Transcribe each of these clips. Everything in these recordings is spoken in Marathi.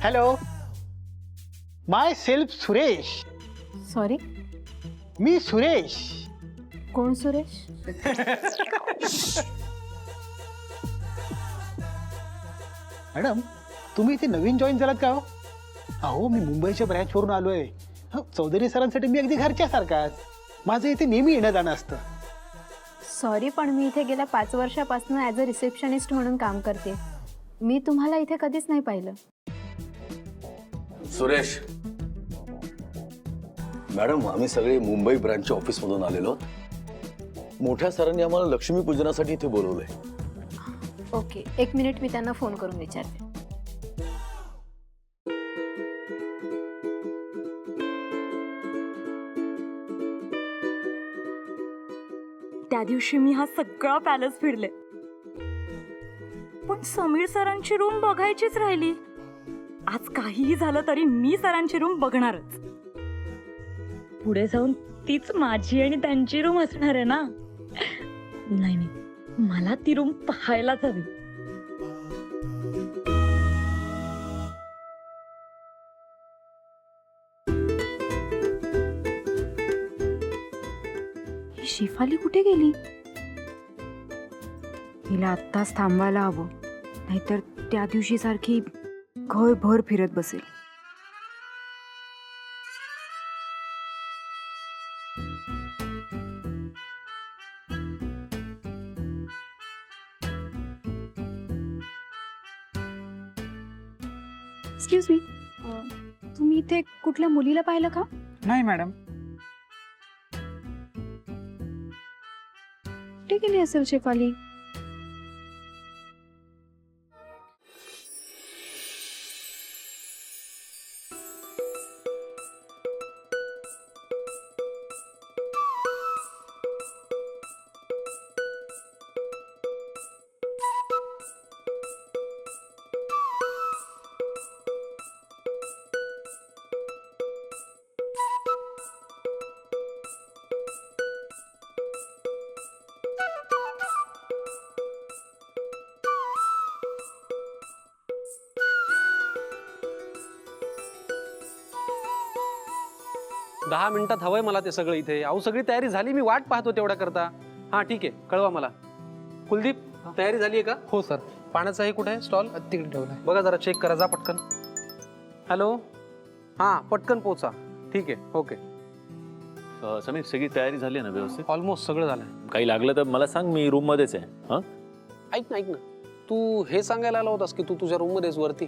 हॅलो, माय सेल्फ सुरेश. सॉरी, मी सुरेश. कोण सुरेश? मॅडम, तुम्ही इथे नवीन जॉईन झालात का हो? अहो, मी मुंबईच्या ब्रँचवरून आलोय. चौधरी सरांसाठी मी अगदी घरच्यासारखाच. माझं इथे नेहमी येणं जाणं असतं. सॉरी, पण मी इथे गेल्या 5 वर्षापासून ॲज अ रिसेप्शनिस्ट म्हणून काम करते. मी तुम्हाला इथे कधीच नाही पाहिलं. सुरेश मॅडम, आम्ही सगळे मुंबई ब्रँचच्या ऑफिसमधून आलेलो. मोठ्या सरांनी आम्हाला लक्ष्मीपूजनासाठी इथे बोलवलंय. ओके, 1 मिनिट, मी त्यांना फोन करून विचारते. त्या दिवशी मी हा सगळा पॅलेस फिरले, पण समीर सरांची रूम बघायचीच राहिली. आज काहीही झालं तरी मी सरांची रूम बघणारच. पुढे जाऊन तीच माझी आणि त्यांची रूम असणार आहे ना. नाही नाही, मला ती रूम पाहायलाच हवी. ही शिफाली कुठे गेली? हिला आत्ताच थांबवायला हवं, नाहीतर त्या दिवशी सारखी घरभर फिरत बसेल. एक्सक्यूज मी, तुम्ही इथे कुठल्या मुलीला पाहिलं का? नाही मॅडम. कुठे गेली असेल शेफाली? दहा मिनिटात हवंय मला ते सगळं इथे. अहो, सगळी तयारी झाली, मी वाट पाहतो तेवढ्या करता. हा ठीक आहे, कळवा मला. कुलदीप, तयारी झाली आहे का? हो सर. पाण्याचा हे कुठे आहे स्टॉल? तिकडे ठेवलाय. बघा जरा, चेक करा, जा पटकन. हॅलो, हां पटकन पोचा. ठीक आहे, ओके. समीर, सगळी तयारी झाली ना व्यवस्थित? ऑलमोस्ट सगळं झालंय. काही लागलं तर मला सांग, मी रूम मध्येच आहे. हा, ऐक ना, तू हे सांगायला आला होतास की तू तुझ्या रूममध्येच वरती.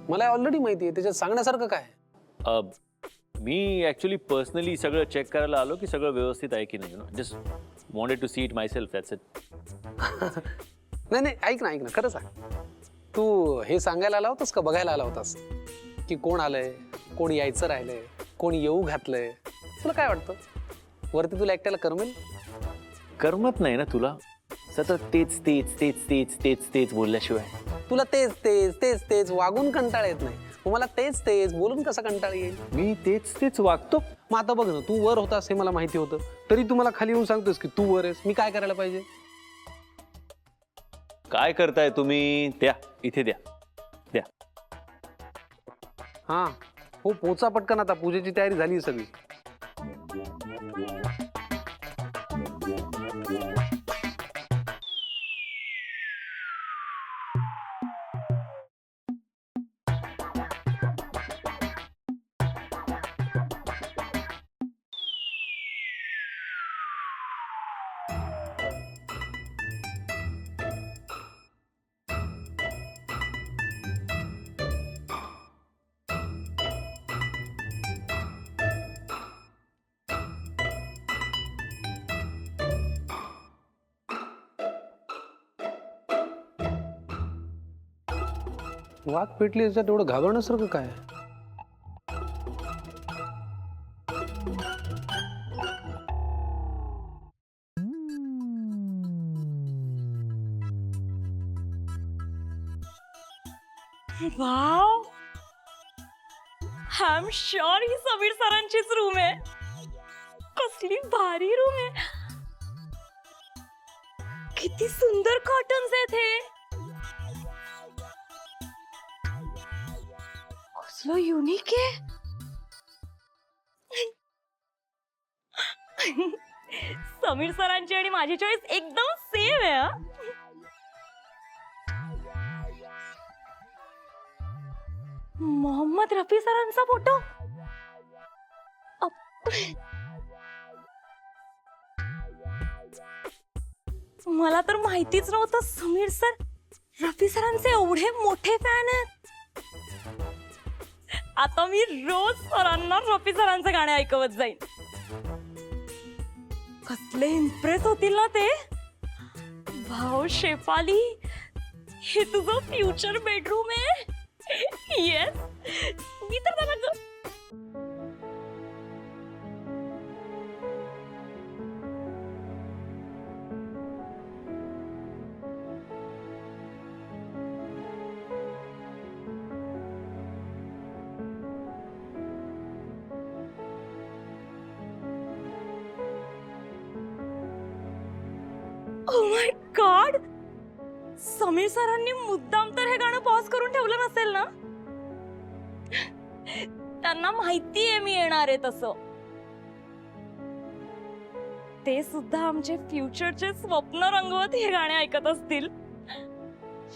मला ऑलरेडी माहिती आहे, त्याच्यात सांगण्यासारखं काय? मी ऍक्च्युली पर्सनली सगळं चेक करायला आलो की सगळं व्यवस्थित आहे की नाही. Just wanted to see it myself, that's it. नाही, ऐक ना, खरं सांग. तू हे सांगायला आला होतास का बघायला आला होतास की कोण आलंय, कोण यायचं राहिलंय, कोण येऊ घातलंय? तुला काय वाटतं, वरती तुला एकट्याला करमेल? करमत नाही ना तुला सतत तेच तेच तेच तेच तेच तेच बोलल्याशिवाय? तुला तेच तेच तेच तेच वागून कंटाळ येत नाही, मला तेच तेच बोलून कसा कंटाळ येईल? मी तेच तेच वागतो. मग आता बघ ना, तू वर होतास हे मला माहिती होतं, तरी तू मला खाली येऊन सांगतोस की तू वर आहेस. मी काय करायला पाहिजे? काय करताय तुम्ही? द्या इथे, द्या द्या. हा हो, पोचा पटकन, आता पूजेची तयारी झाली सगळी. वाघ पेटली याच्यात एवढं घाबरण्यासारखं काय? Wow, I am sure he Sameer सरांचीच रूम आहे. कसली भारी रूम आहे. किती सुंदर कॉटन्स आहेत हे. कसलं युनिक आहे. समीर सरांची आणि माझी चॉईस एकदम सेम आहे हा. मोहम्मद रफी सरांचा फोटो. मला तर माहितीच नव्हतं समीर सर रफी सरांचे एवढे मोठे फॅन आहेत. आता मी रोज सरांना रफी सरांचे गाणे ऐकवत जाईन. कसले इम्प्रेस होतील ना ते. भाऊ शेफाली, हे तुझं फ्युचर बेडरूम आहे. येस, मी तर त्याला Oh my God! समीर सरांनी मुद्दाम तर हे गाणं पॉज करून ठेवलं नसेल ना. त्यांना माहितीये मी येणार आहे तसं. ते सुद्धा आमचे फ्युचरचे स्वप्न रंगवत हे गाणे ऐकत असतील.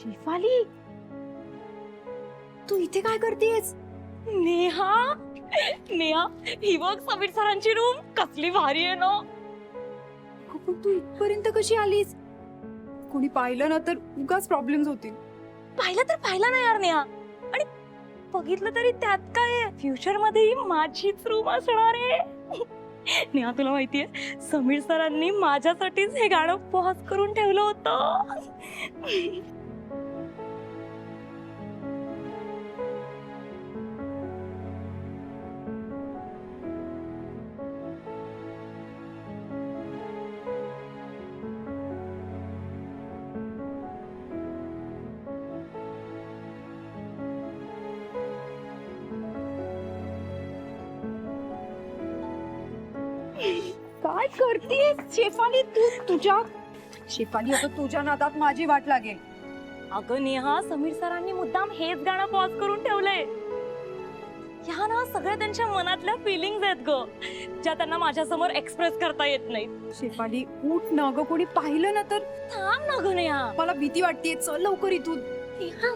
शेफाली, तू इथे काय करतेस? नेहा, नेहा, ही बघ समीर सरांची रूम कसली भारी आहे ना. पण तू इथपर्यंत कशी आलीस? कोणी पाहिलं ना तर उगाच प्रॉब्लेम्स होतील. पाहिलं तर पाहिलं ना यार नेहा. आणि बघितलं तरी त्यात काय, फ्युचर मध्ये माझीच रूम असणार आहे. नेहा तुला माहितीये समीर सरांनी माझ्यासाठीच हे गाणं पॉज करून ठेवलं होतं. काय करतेस शेफाली तू? शेफाली आता तुझ्या नादात माझी वाट लागेल. अगं नेहा, समीर सरांनी मुद्दाम हेच गाणं पॉज करून ठेवलंय. ह्या ना सगळ्या त्यांच्या मनातल्या फिलिंग्स आहेत ग, ज्या त्यांना माझ्यासमोर एक्सप्रेस करता येत नाहीत. शेफाली उठ ना ग, कोणी पाहिलं ना तर. थांब ना ग नेहा. मला भीती वाटतेय, चल लवकर इथून. नेहा